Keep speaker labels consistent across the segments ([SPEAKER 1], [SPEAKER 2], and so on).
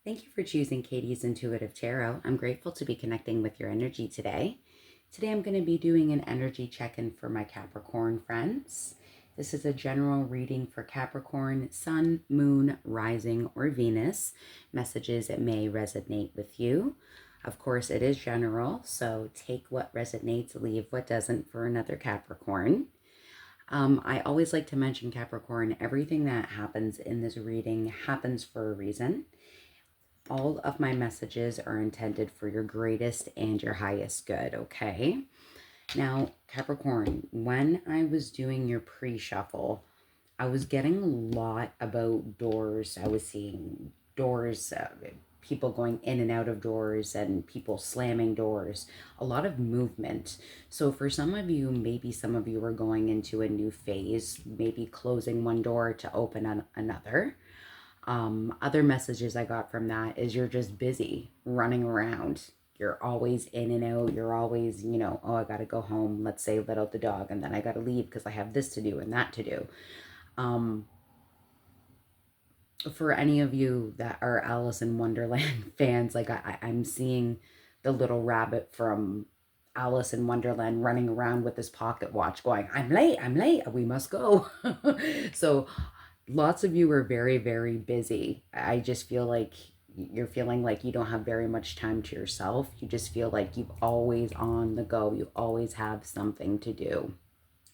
[SPEAKER 1] Thank you for choosing Katie's Intuitive Tarot. I'm grateful to be connecting with your energy today. Today I'm going to be doing an energy check-in for my Capricorn friends. This is a general reading for Capricorn, Sun, Moon, Rising, or Venus. Messages that may resonate with you. Of course, it is general, so take what resonates, leave what doesn't for another Capricorn. I always like to mention Capricorn, everything that happens in this reading happens for a reason. All of my messages are intended for your greatest and your highest good, okay? Now, Capricorn, when I was doing your pre-shuffle, I was getting a lot about doors. I was seeing doors, people going in and out of doors and people slamming doors, a lot of movement. So for some of you, maybe some of you are going into a new phase, maybe closing one door to open another. Other messages I got from that is you're just busy running around. You're always in and out. You're always, oh, I got to go home. Let's say let out the dog. And then I got to leave because I have this to do and that to do. For any of you that are Alice in Wonderland fans, like I'm seeing the little rabbit from Alice in Wonderland running around with his pocket watch going, I'm late, we must go. So lots of you are very, very busy. I just feel like you're feeling like you don't have very much time to yourself. You just feel like you're always on the go. You always have something to do.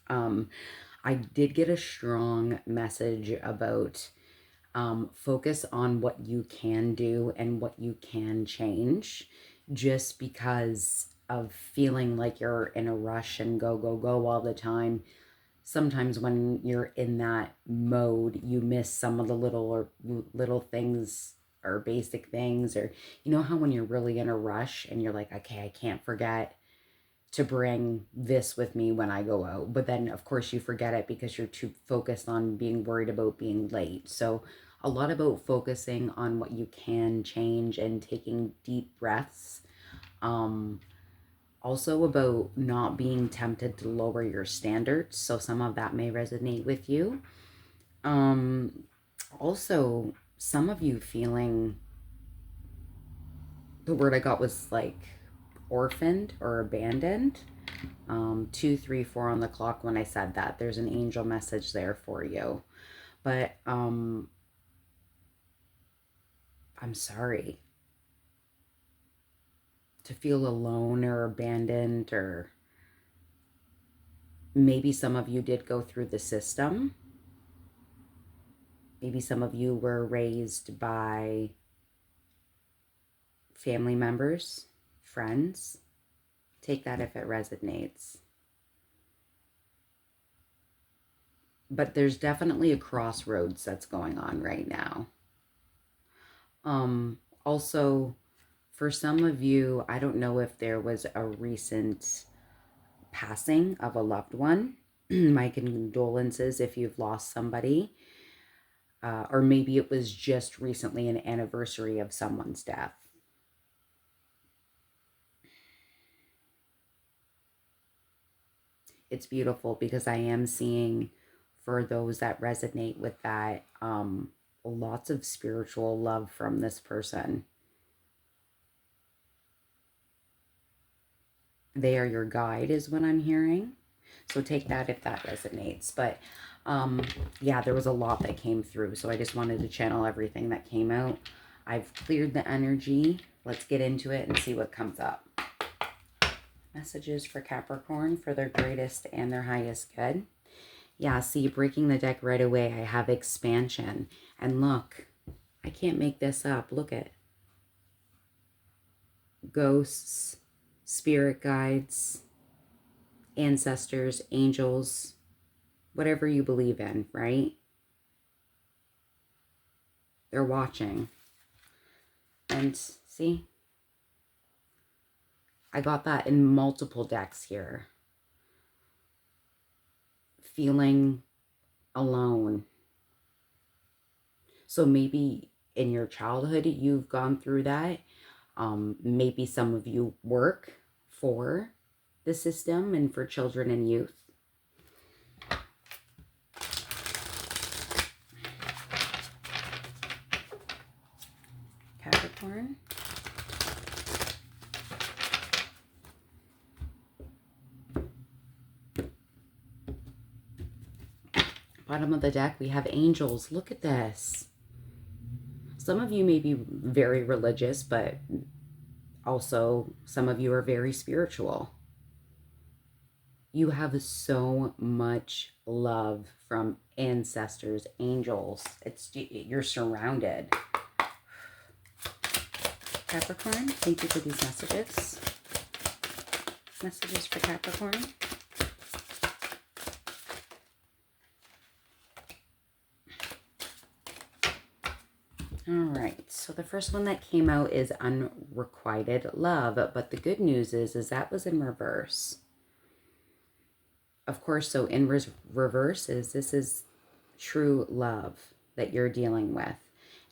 [SPEAKER 1] I did get a strong message about focus on what you can do and what you can change, just because of feeling like you're in a rush and go, go, go all the time. Sometimes when you're in that mode, you miss some of the little things or basic things, or you know how when you're really in a rush and you're like, okay, I can't forget to bring this with me when I go out. But then of course you forget it because you're too focused on being worried about being late. So a lot about focusing on what you can change and taking deep breaths. Also about not being tempted to lower your standards. So some of that may resonate with you. Also, some of you feeling, the word I got was like orphaned or abandoned. 2, 3, 4 on the clock when I said that. There's an angel message there for you. But I'm sorry to feel alone or abandoned, or maybe some of you did go through the system. Maybe some of you were raised by family members, friends. Take that if it resonates. But there's definitely a crossroads that's going on right now. Also, for some of you, I don't know if there was a recent passing of a loved one. My condolences if you've lost somebody. Or maybe it was just recently an anniversary of someone's death. It's beautiful because I am seeing, for those that resonate with that, lots of spiritual love from this person. They are your guide is what I'm hearing. So take that if that resonates. But yeah, there was a lot that came through. So I just wanted to channel everything that came out. I've cleared the energy. Let's get into it and see what comes up. Messages for Capricorn for their greatest and their highest good. Yeah, see, breaking the deck right away, I have expansion. And look, I can't make this up. Look at ghosts, spirit guides, ancestors, angels, whatever you believe in, right? They're watching. And see, I got that in multiple decks here. Feeling alone. So maybe in your childhood, you've gone through that. Maybe some of you work for the system and for children and youth. Capricorn. Bottom of the deck, we have angels. Look at this. Some of you may be very religious, but also some of you are very spiritual. You have so much love from ancestors, angels. You're surrounded. Capricorn, thank you for these messages. Messages for Capricorn. All right, so the first one that came out is unrequited love, but the good news is that was in reverse. Of course, so in reverse this is true love that you're dealing with.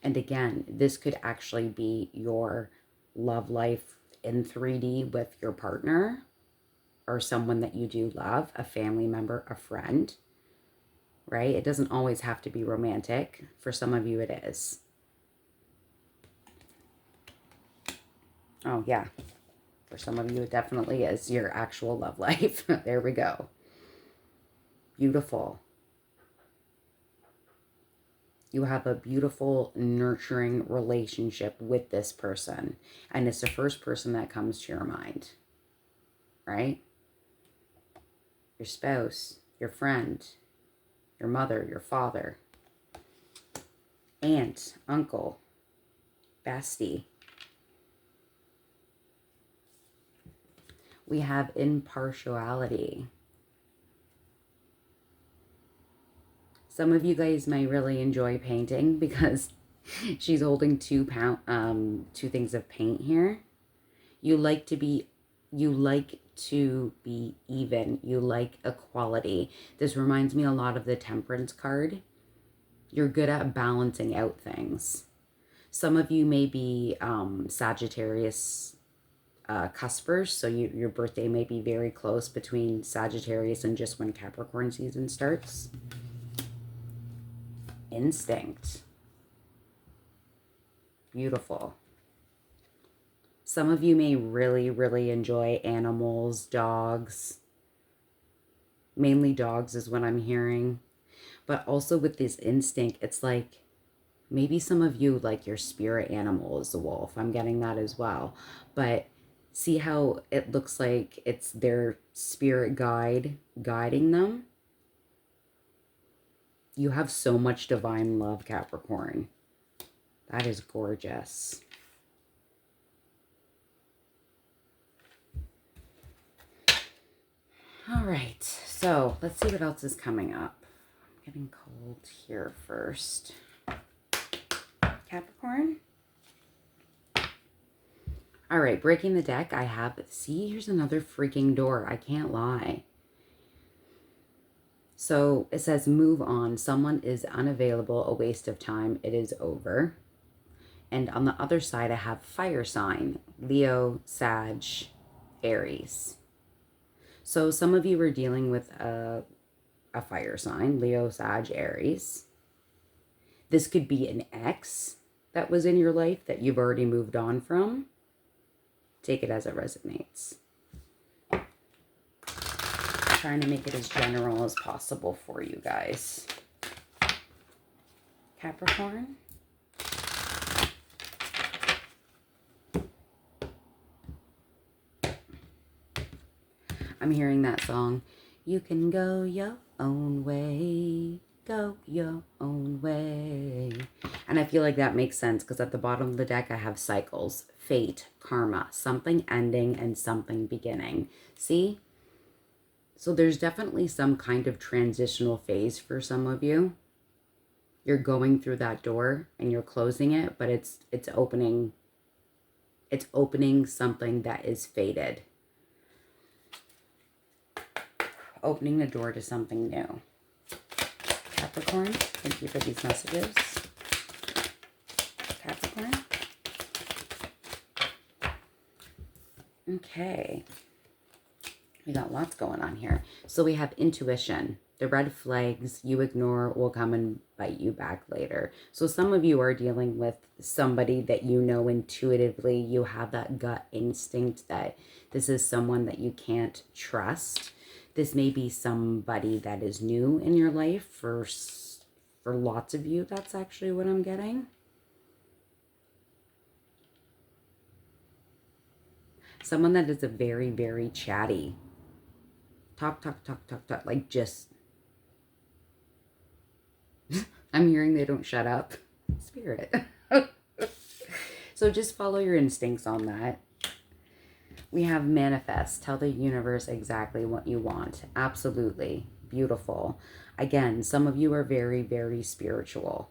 [SPEAKER 1] And again, this could actually be your love life in 3D with your partner or someone that you do love, a family member, a friend, right? It doesn't always have to be romantic. For some of you, it is. Oh, yeah. For some of you, it definitely is your actual love life. There we go. Beautiful. You have a beautiful, nurturing relationship with this person. And it's the first person that comes to your mind, right? Your spouse, your friend, your mother, your father, aunt, uncle, bestie. We have impartiality. Some of you guys may really enjoy painting because she's holding two things of paint here. You like to be even. You like equality. This reminds me a lot of the Temperance card. You're good at balancing out things. Some of you may be Sagittarius cuspers, so your birthday may be very close between Sagittarius and just when Capricorn season starts. Instinct. Beautiful. Some of you may really, really enjoy animals, dogs. Mainly dogs is what I'm hearing. But also with this instinct, it's like maybe some of you like your spirit animal is the wolf. I'm getting that as well. But see how it looks like it's their spirit guide guiding them? You have so much divine love, Capricorn. That is gorgeous. All right, so let's see what else is coming up. I'm getting cold here first. Capricorn. All right, breaking the deck, I have, see, here's another freaking door. I can't lie. So it says, move on. Someone is unavailable, a waste of time. It is over. And on the other side, I have fire sign, Leo, Sag, Aries. So some of you are dealing with a fire sign, Leo, Sag, Aries. This could be an ex that was in your life that you've already moved on from. Take it as it resonates. Trying to make it as general as possible for you guys. Capricorn. I'm hearing that song. You can go your own way. Go your own way. And I feel like that makes sense because at the bottom of the deck I have cycles, fate, karma, something ending and something beginning. See? So there's definitely some kind of transitional phase for some of you. You're going through that door and you're closing it, but it's opening something that is fated. Opening the door to something new. Capricorn, thank you for these messages. Capricorn. Okay. We got lots going on here. So we have intuition. The red flags you ignore will come and bite you back later. So some of you are dealing with somebody that you know intuitively. You have that gut instinct that this is someone that you can't trust. This may be somebody that is new in your life. For lots of you, that's actually what I'm getting. Someone that is a very, very chatty. Talk, like just... I'm hearing they don't shut up. Spirit. So just follow your instincts on that. We have manifest. Tell the universe exactly what you want. Absolutely. Beautiful. Again, some of you are very, very spiritual,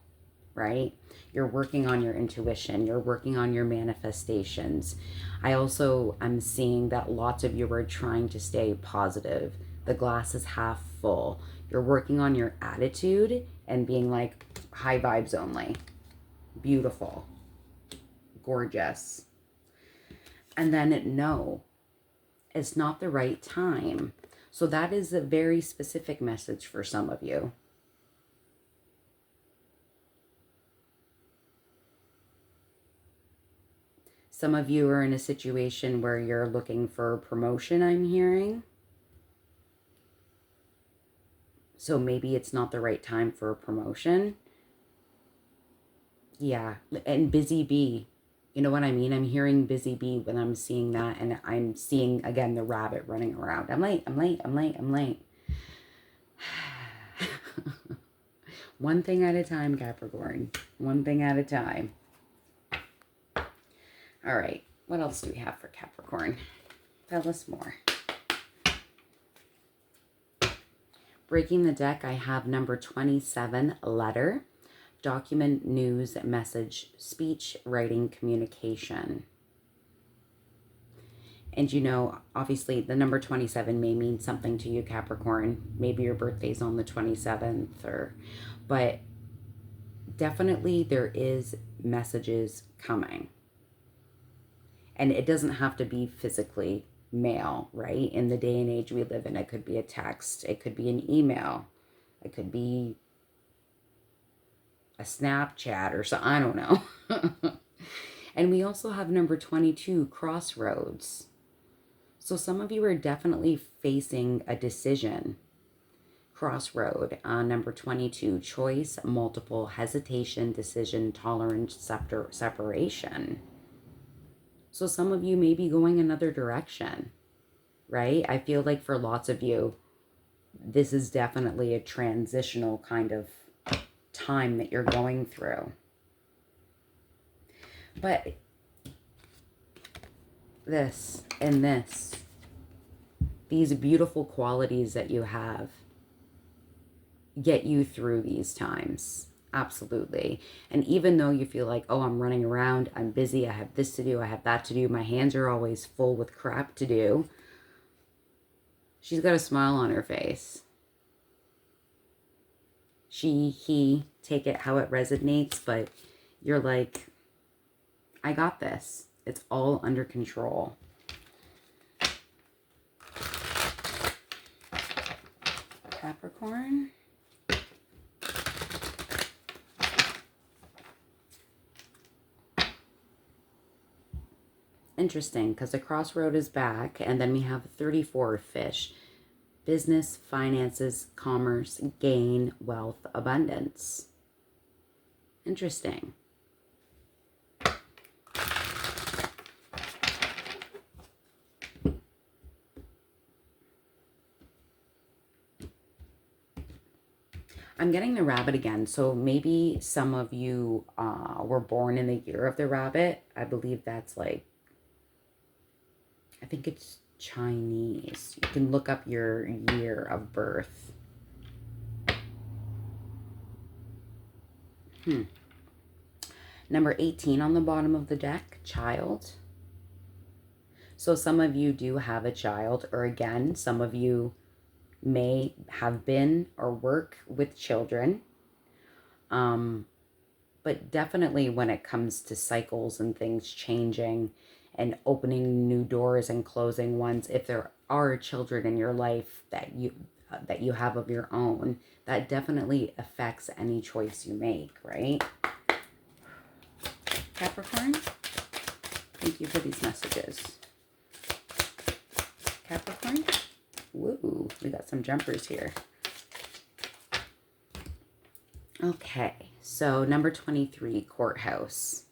[SPEAKER 1] right? You're working on your intuition. You're working on your manifestations. I'm seeing that lots of you are trying to stay positive. The glass is half full. You're working on your attitude and being like high vibes only. Beautiful. Gorgeous. And then no, it's not the right time. So that is a very specific message for some of you. Some of you are in a situation where you're looking for a promotion, I'm hearing. So maybe it's not the right time for a promotion. Yeah, and busy bee. You know what I mean? I'm hearing busy bee when I'm seeing that, and I'm seeing, again, the rabbit running around. I'm late. One thing at a time, Capricorn. One thing at a time. All right, what else do we have for Capricorn? Tell us more. Breaking the deck, I have number 27, letter. Document, news, message, speech, writing, communication. And you know, obviously the number 27 may mean something to you, Capricorn. Maybe your birthday's on the 27th, but definitely there is messages coming. And it doesn't have to be physically mail, right? In the day and age we live in, it could be a text, it could be an email, it could be a Snapchat or so, I don't know. And we also have number 22, crossroads. So some of you are definitely facing a decision. Crossroad, number 22, choice, multiple, hesitation, decision, tolerance, separation. So some of you may be going another direction, right? I feel like for lots of you, this is definitely a transitional kind of time that you're going through. But this and this, these beautiful qualities that you have, get you through these times. Absolutely. And even though you feel like, oh, I'm running around, I'm busy, I have this to do, I have that to do, my hands are always full with crap to do, she's got a smile on her face. She, he, take it how it resonates, but you're like, I got this. It's all under control. Capricorn. Interesting, because the crossroad is back, and then we have 34, fish. Business, finances, commerce, gain, wealth, abundance. Interesting. I'm getting the rabbit again, so maybe some of you were born in the year of the rabbit. I believe that's like, I think it's Chinese. You can look up your year of birth. Number 18 on the bottom of the deck, child. So some of you do have a child, or again, some of you may have been or work with children. But definitely when it comes to cycles and things changing and opening new doors and closing ones, if there are children in your life that that you have of your own, that definitely affects any choice you make, right? Capricorn, thank you for these messages. Capricorn, woo, we got some jumpers here. Okay, so number 23, courthouse.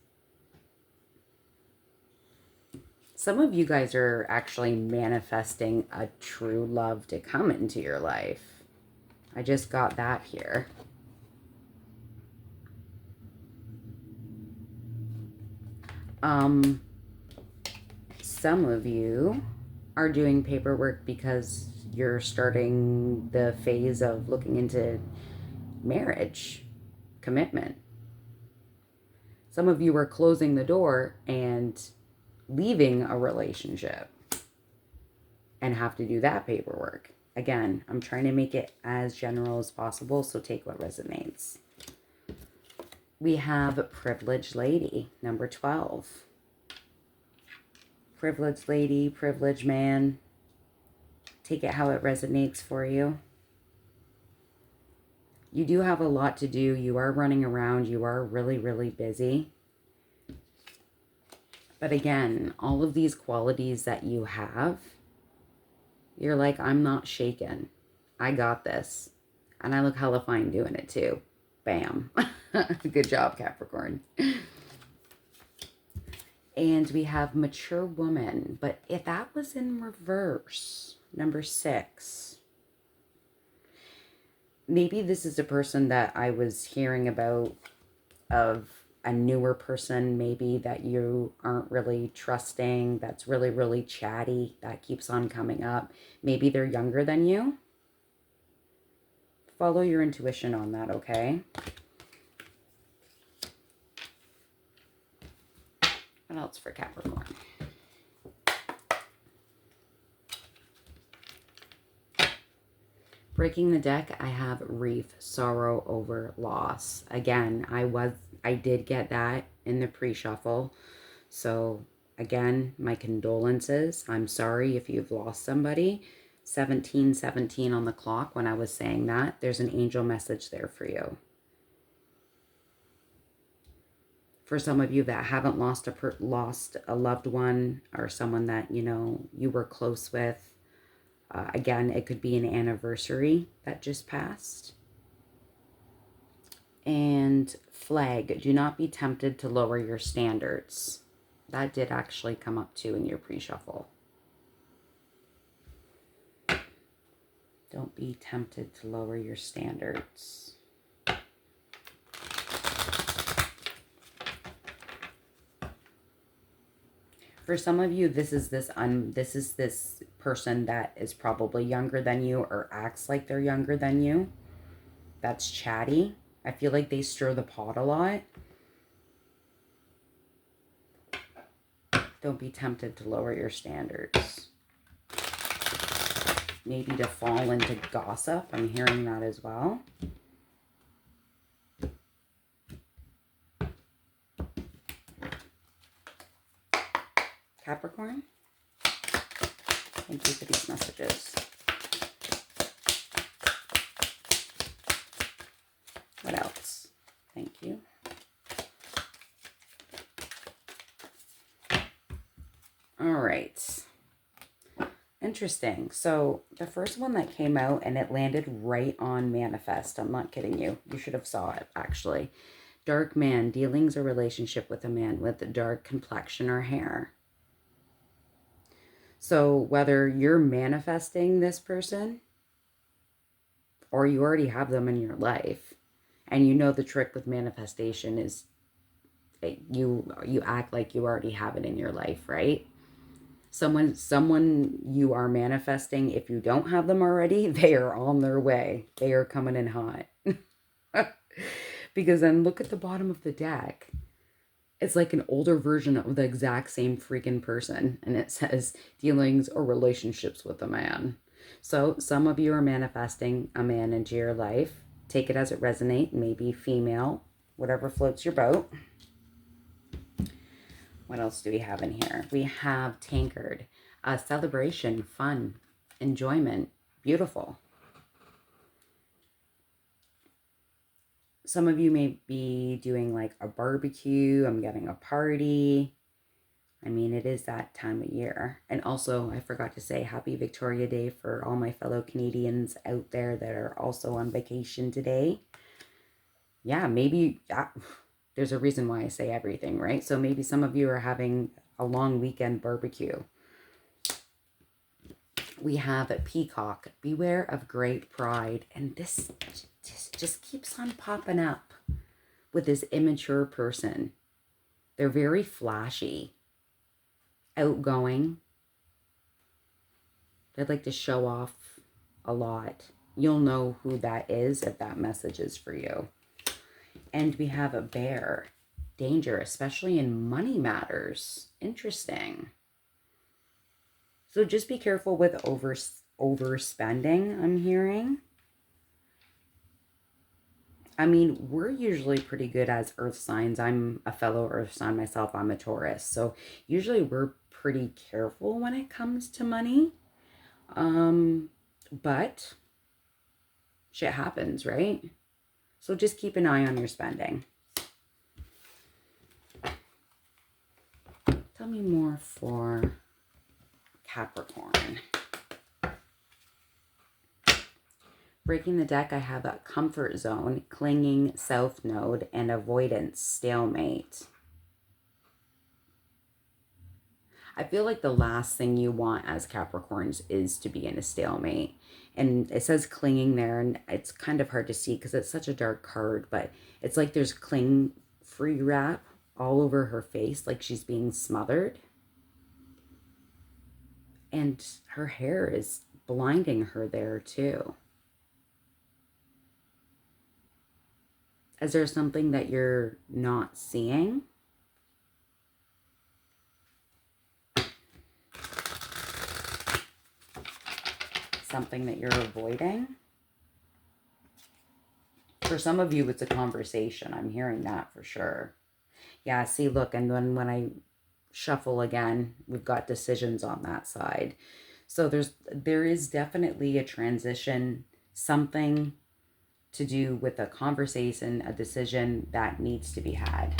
[SPEAKER 1] Some of you guys are actually manifesting a true love to come into your life. I just got that here. Some of you are doing paperwork because you're starting the phase of looking into marriage, commitment. Some of you are closing the door and leaving a relationship and have to do that paperwork. Again, I'm trying to make it as general as possible, so take what resonates. We have Privileged Lady, number 12. Privileged lady, privileged man. Take it how it resonates for you. You do have a lot to do. You are running around. You are really, really busy. But again, all of these qualities that you have, you're like, I'm not shaken. I got this. And I look hella fine doing it too. Bam. Good job, Capricorn. And we have mature woman. But if that was in reverse, number 6. Maybe this is a person that I was hearing about, of a newer person maybe that you aren't really trusting, that's really, really chatty, that keeps on coming up. Maybe they're younger than you. Follow your intuition on that, okay? What else for Capricorn? Breaking the deck, I have Reef, sorrow over loss. Again, I did get that in the pre-shuffle. So again, my condolences. I'm sorry if you've lost somebody. 17:17 on the clock when I was saying that. There's an angel message there for you. For some of you that haven't lost a loved one, or someone that, you know, you were close with. Again, it could be an anniversary that just passed. And flag, do not be tempted to lower your standards. That did actually come up too in your pre-shuffle. Don't be tempted to lower your standards. For some of you, this is this person that is probably younger than you or acts like they're younger than you. That's chatty. I feel like they stir the pot a lot. Don't be tempted to lower your standards. Maybe to fall into gossip. I'm hearing that as well. Capricorn, thank you for these messages. What else? Thank you. All right. Interesting. So the first one that came out, and it landed right on manifest. I'm not kidding you. You should have saw it, actually. Dark man, dealings or relationship with a man with a dark complexion or hair. So whether you're manifesting this person or you already have them in your life, and you know the trick with manifestation is you act like you already have it in your life, right? Someone you are manifesting, if you don't have them already, they are on their way. They are coming in hot. Because then look at the bottom of the deck. It's like an older version of the exact same freaking person. And it says dealings or relationships with a man. So some of you are manifesting a man into your life. Take it as it resonates. Maybe female, whatever floats your boat. What else do we have in here? We have tankard. Celebration, fun, enjoyment, beautiful. Some of you may be doing like a barbecue. I'm getting a party. I mean, it is that time of year. And also, I forgot to say happy Victoria Day for all my fellow Canadians out there that are also on vacation today. Yeah, maybe there's a reason why I say everything, right? So maybe some of you are having a long weekend barbecue. We have a peacock. Beware of great pride. And this just keeps on popping up with this immature person. They're very flashy, outgoing. They'd like to show off a lot. You'll know who that is if that message is for you. And we have a bear. Danger, especially in money matters. Interesting. So just be careful with overspending, I'm hearing. I mean, we're usually pretty good as earth signs. I'm a fellow earth sign myself. I'm a Taurus. So usually we're pretty careful when it comes to money. But shit happens, right? So just keep an eye on your spending. Tell me more for Capricorn. Breaking the deck, I have a comfort zone, clinging, south node, and avoidance, stalemate. I feel like the last thing you want as Capricorns is to be in a stalemate. And it says clinging there, and it's kind of hard to see because it's such a dark card, but it's like there's cling free wrap all over her face, like she's being smothered. And her hair is blinding her there too. Is there something that you're not seeing? Something that you're avoiding? For some of you, it's a conversation. I'm hearing that for sure. Yeah, see, look, and then when I shuffle again, we've got decisions on that side. So there is definitely a transition, something to do with a conversation, a decision that needs to be had.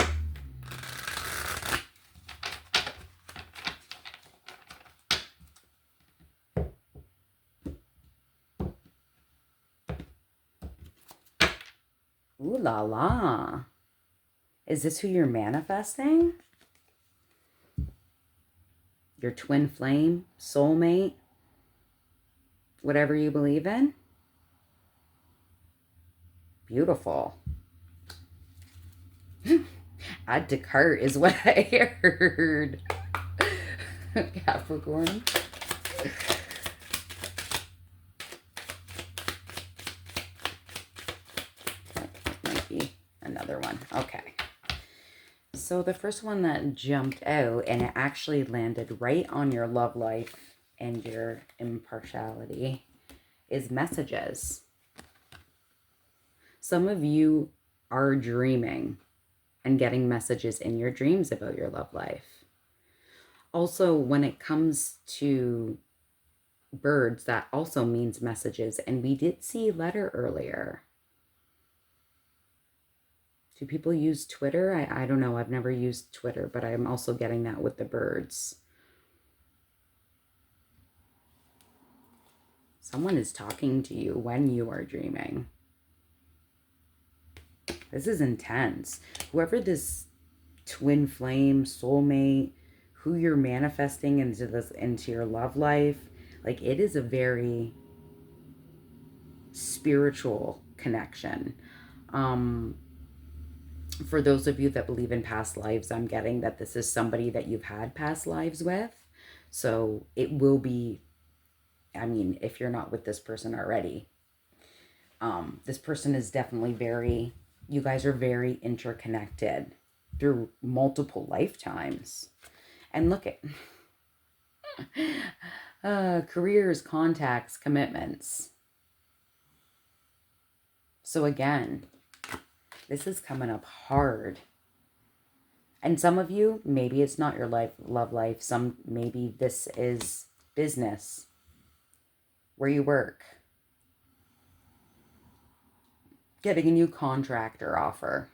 [SPEAKER 1] Ooh la la. Is this who you're manifesting? Your twin flame, soulmate, whatever you believe in? Beautiful. Add to cart is what I heard. Capricorn. Might be another one. Okay. So the first one that jumped out, and it actually landed right on your love life and your impartiality, is messages. Some of you are dreaming and getting messages in your dreams about your love life. Also, when it comes to birds, that also means messages. And we did see letter earlier. Do people use Twitter? I don't know. I've never used Twitter, but I'm also getting that with the birds. Someone is talking to you when you are dreaming. This is intense. Whoever this twin flame, soulmate, who you're manifesting into your love life, like it is a very spiritual connection. For those of you that believe in past lives, I'm getting that this is somebody that you've had past lives with. So it will be, I mean, if you're not with this person already, this person is definitely you guys are very interconnected through multiple lifetimes. And look at careers, contacts, commitments. So again, this is coming up hard. And some of you, maybe it's not your love life. Maybe this is business, where you work. getting a new contractor offer.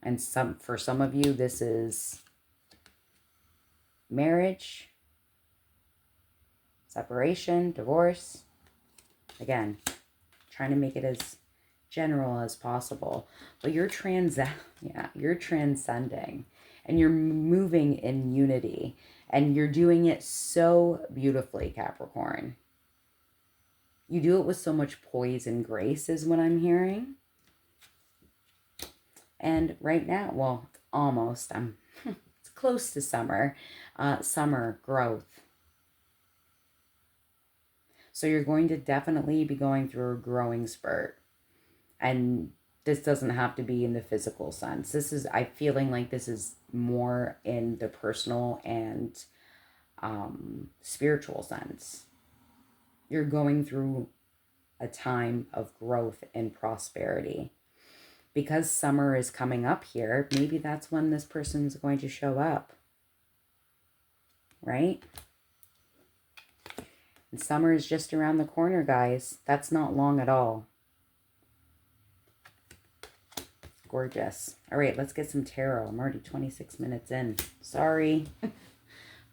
[SPEAKER 1] And for some of you, this is marriage, separation, divorce. Again, trying to make it as general as possible. But you're transcending, and you're moving in unity, and you're doing it so beautifully, Capricorn. You do it with so much poise and grace is what I'm hearing. And right now, well, almost, it's close to summer. Summer growth. So you're going to definitely be going through a growing spurt. And this doesn't have to be in the physical sense. I'm feeling like this is more in the personal and spiritual sense. You're going through a time of growth and prosperity. Because summer is coming up here, maybe that's when this person's going to show up. Right? And summer is just around the corner, guys. That's not long at all. Gorgeous. All right, let's get some tarot. I'm already 26 minutes in. Sorry.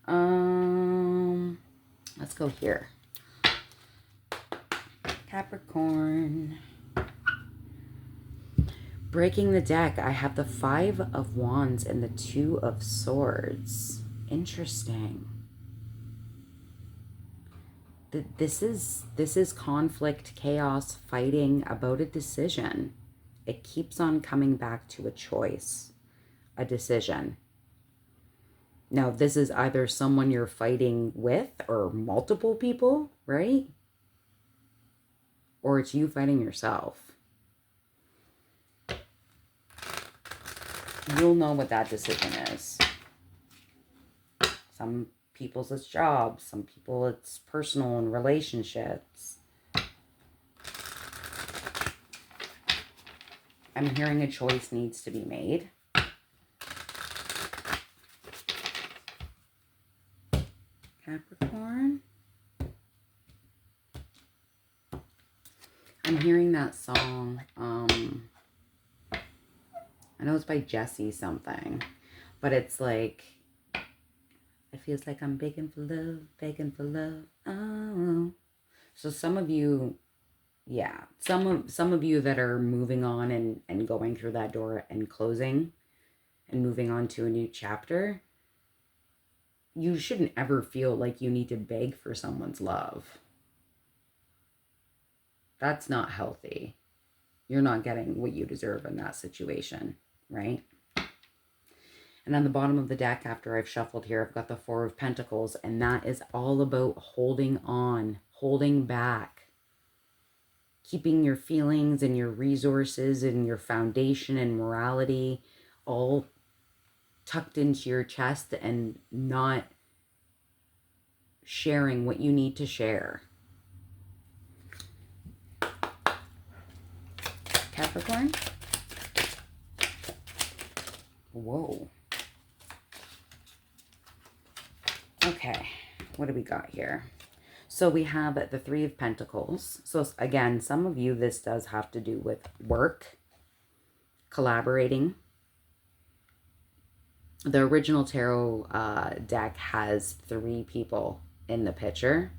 [SPEAKER 1] Let's go here. Capricorn. Breaking the deck, I have the 5 of Wands and the 2 of Swords. Interesting. This is conflict, chaos, fighting about a decision. It keeps on coming back to a choice, a decision. Now, this is either someone you're fighting with or multiple people, right? Or it's you fighting yourself. You'll know what that decision is. Some people's it's jobs, some people it's personal and relationships. I'm hearing a choice needs to be made. Capricorn. I'm hearing that song. I know it's by Jesse something, but it's like, it feels like I'm begging for love, begging for love. Oh. So some of you, yeah, some of you that are moving on and going through that door and closing and moving on to a new chapter, you shouldn't ever feel like you need to beg for someone's love. That's not healthy. You're not getting what you deserve in that situation, right? And on the bottom of the deck, after I've shuffled here, I've got the 4 of Pentacles, and that is all about holding on, holding back, keeping your feelings and your resources and your foundation and morality all tucked into your chest and not sharing what you need to share. Capricorn? Whoa. Okay, what do we got here? So we have the 3 of Pentacles. So again, some of you, this does have to do with work, collaborating. The original tarot deck has 3 people in the picture.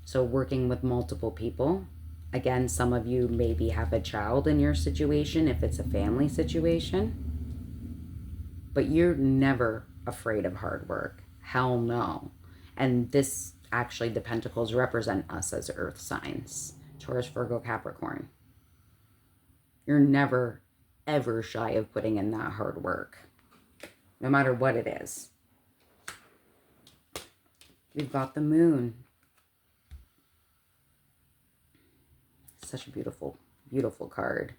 [SPEAKER 1] So working with multiple people. Again, some of you maybe have a child in your situation if it's a family situation. But you're never afraid of hard work. Hell no. And this, actually, the Pentacles represent us as earth signs. Taurus, Virgo, Capricorn. You're never, ever shy of putting in that hard work. No matter what it is. We've got the Moon. Such a beautiful, beautiful card.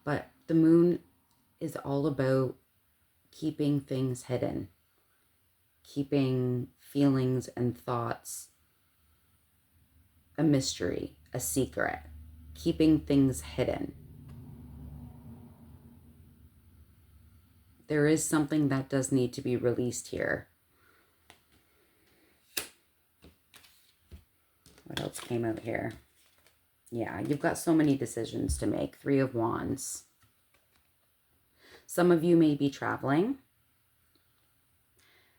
[SPEAKER 1] But the Moon is all about keeping things hidden. Keeping feelings and thoughts a mystery, a secret. Keeping things hidden. There is something that does need to be released here. What else came out here? Yeah, you've got so many decisions to make. Three of Wands. Some of you may be traveling.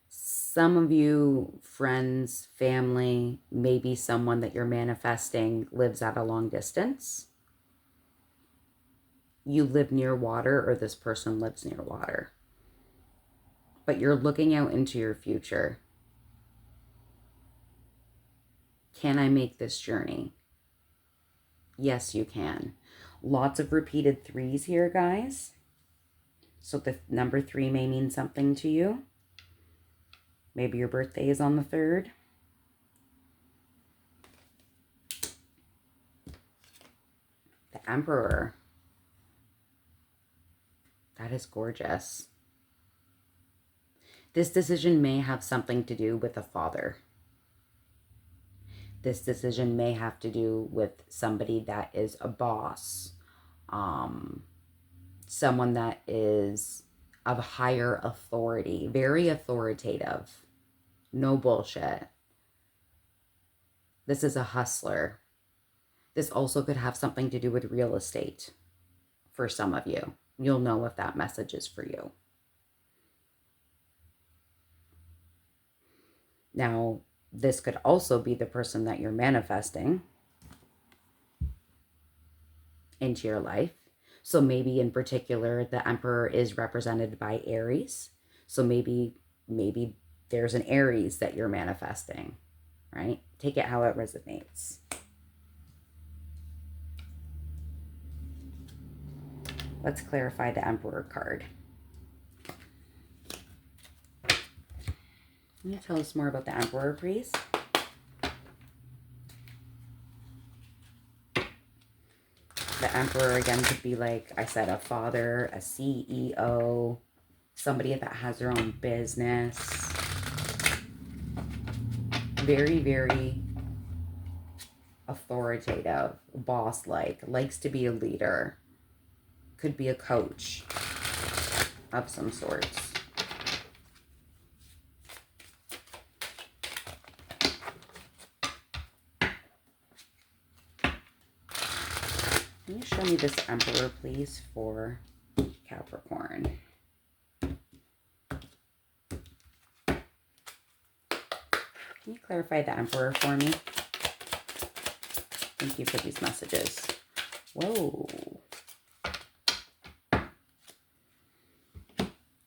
[SPEAKER 1] Some of you, friends, family, maybe someone that you're manifesting lives at a long distance. You live near water, or this person lives near water. But you're looking out into your future. Can I make this journey? Yes, you can. Lots of repeated threes here, guys. So the number 3 may mean something to you. Maybe your birthday is on the 3rd. The Emperor. That is gorgeous. This decision may have something to do with a father. This decision may have to do with somebody that is a boss. Someone that is of higher authority. Very authoritative. No bullshit. This is a hustler. This also could have something to do with real estate for some of you. You'll know if that message is for you. Now, this could also be the person that you're manifesting into your life. So maybe in particular, the Emperor is represented by Aries. So maybe there's an Aries that you're manifesting, right? Take it how it resonates. Let's clarify the Emperor card. Can you tell us more about the Emperor, please? The Emperor, again, could be, like I said, a father, a CEO, somebody that has their own business. Very, very authoritative, boss-like, likes to be a leader. Could be a coach of some sorts. Can you show me this Emperor, please, for Capricorn? Can you clarify the Emperor for me? Thank you for these messages. Whoa.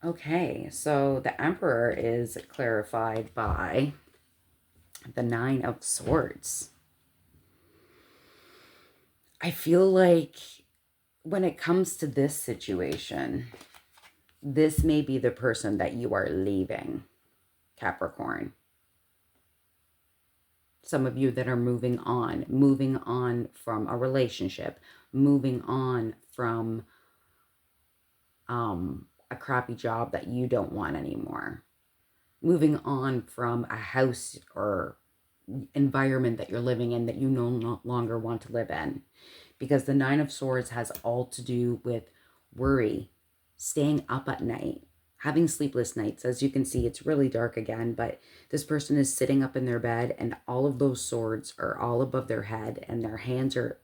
[SPEAKER 1] Okay, so the Emperor is clarified by the 9 of Swords. I feel like when it comes to this situation, this may be the person that you are leaving, Capricorn. Some of you that are moving on from a relationship, moving on from a crappy job that you don't want anymore, moving on from a house or environment that you're living in that you no longer want to live in. Because the 9 of Swords has all to do with worry, staying up at night, having sleepless nights. As you can see, it's really dark again, but this person is sitting up in their bed and all of those swords are all above their head and their hands are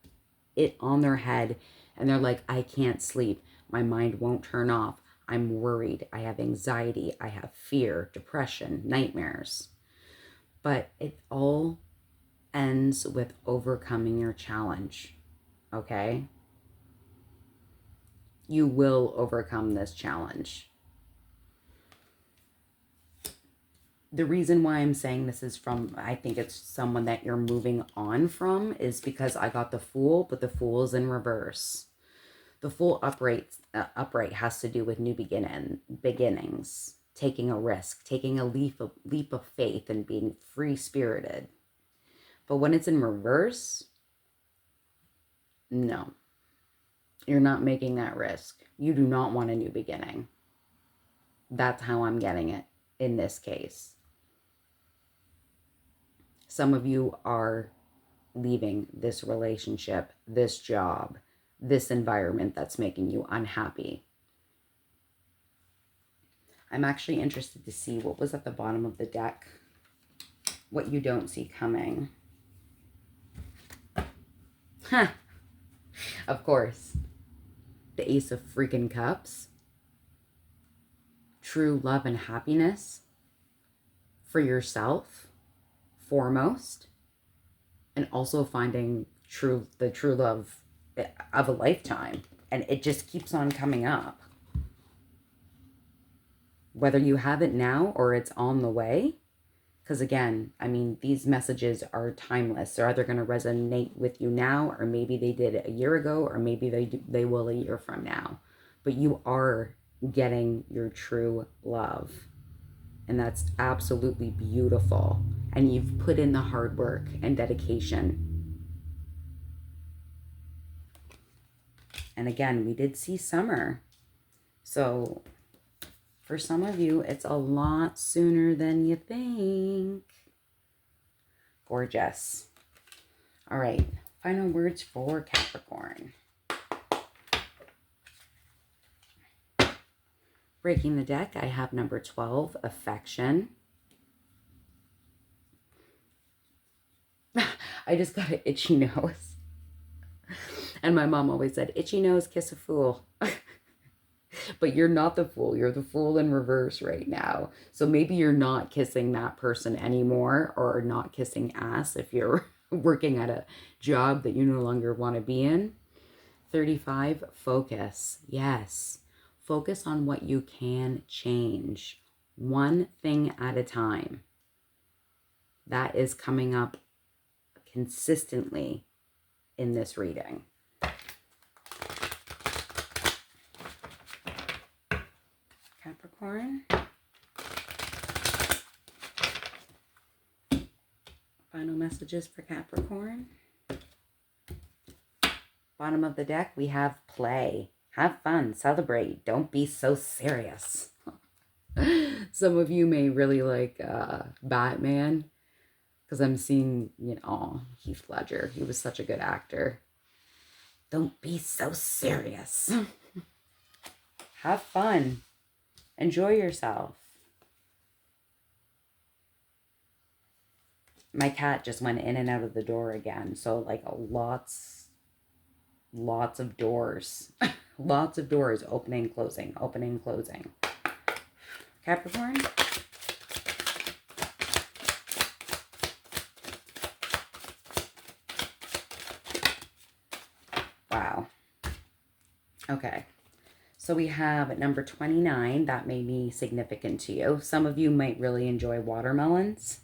[SPEAKER 1] on their head and they're like, I can't sleep. My mind won't turn off. I'm worried. I have anxiety. I have fear, depression, nightmares. But it all ends with overcoming your challenge, okay? You will overcome this challenge. The reason why I'm saying this is from, I think it's someone that you're moving on from, is because I got the Fool, but the Fool is in reverse. The Fool upright has to do with new beginnings, taking a risk, taking a leap of faith and being free-spirited. But when it's in reverse, no, you're not making that risk. You do not want a new beginning. That's how I'm getting it in this case. Some of you are leaving this relationship, this job, this environment that's making you unhappy. I'm actually interested to see what was at the bottom of the deck, what you don't see coming. Of course, the Ace of freaking Cups. True love and happiness for yourself, foremost, and also finding the true love of a lifetime. And it just keeps on coming up. Whether you have it now or it's on the way, because again, I mean, these messages are timeless. They're either going to resonate with you now, or maybe they did it a year ago, or maybe they will a year from now. But you are getting your true love. And that's absolutely beautiful. And you've put in the hard work and dedication. And again, we did see summer. So for some of you, it's a lot sooner than you think. Gorgeous. All right, final words for Capricorn. Breaking the deck, I have number 12, affection. I just got an itchy nose. And my mom always said, itchy nose, kiss a fool. But you're not the fool. You're the fool in reverse right now. So maybe you're not kissing that person anymore, or not kissing ass if you're working at a job that you no longer want to be in. 35, focus. Yes. Focus on what you can change. One thing at a time. That is coming up consistently in this reading. Capricorn. Final messages for Capricorn. Bottom of the deck, we have play. Have fun, celebrate, don't be so serious. Some of you may really like Batman, because I'm seeing, Heath Ledger. He was such a good actor. Don't be so serious. Have fun. Enjoy yourself. My cat just went in and out of the door again. So like lots of doors. Lots of doors opening, closing, opening, closing. Capricorn. Wow. Okay. So we have number 29. That may be significant to you. Some of you might really enjoy watermelons.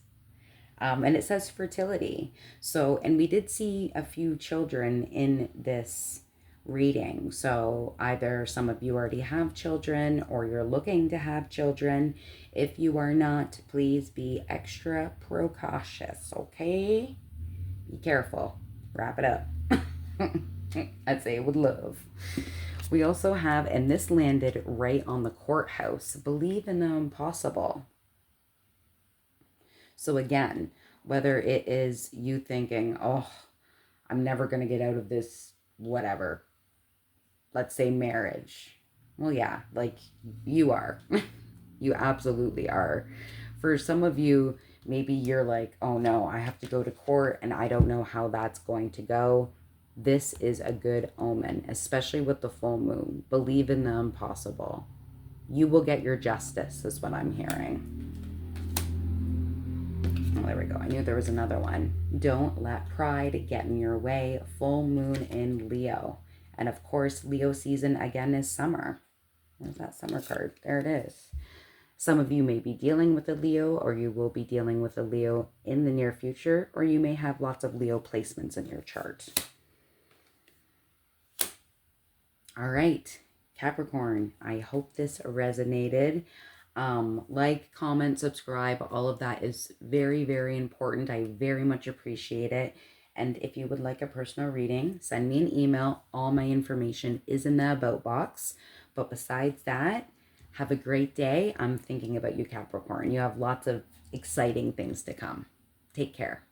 [SPEAKER 1] And it says fertility. So, and we did see a few children in this reading. So either some of you already have children, or you're looking to have children. If you are not, please be extra precautious, okay? Be careful. Wrap it up. I'd say it with love. We also have, and this landed right on the courthouse, believe in the impossible. So again, whether it is you thinking, oh, I'm never going to get out of this, whatever, let's say marriage. Well, yeah, like you are. You absolutely are. For some of you, maybe you're like, oh no, I have to go to court and I don't know how that's going to go. This is a good omen, especially with the full moon. Believe in the impossible. You will get your justice, is what I'm hearing. Oh, there we go. I knew there was another one. Don't let pride get in your way. Full moon in Leo. And of course, Leo season again is summer. Where's that summer card? There it is. Some of you may be dealing with a Leo, or you will be dealing with a Leo in the near future, or you may have lots of Leo placements in your chart. All right, Capricorn, I hope this resonated. Like, comment, subscribe, all of that is very, very important. I very much appreciate it. And if you would like a personal reading, send me an email. All my information is in the about box. But besides that, have a great day. I'm thinking about you, Capricorn. You have lots of exciting things to come. Take care.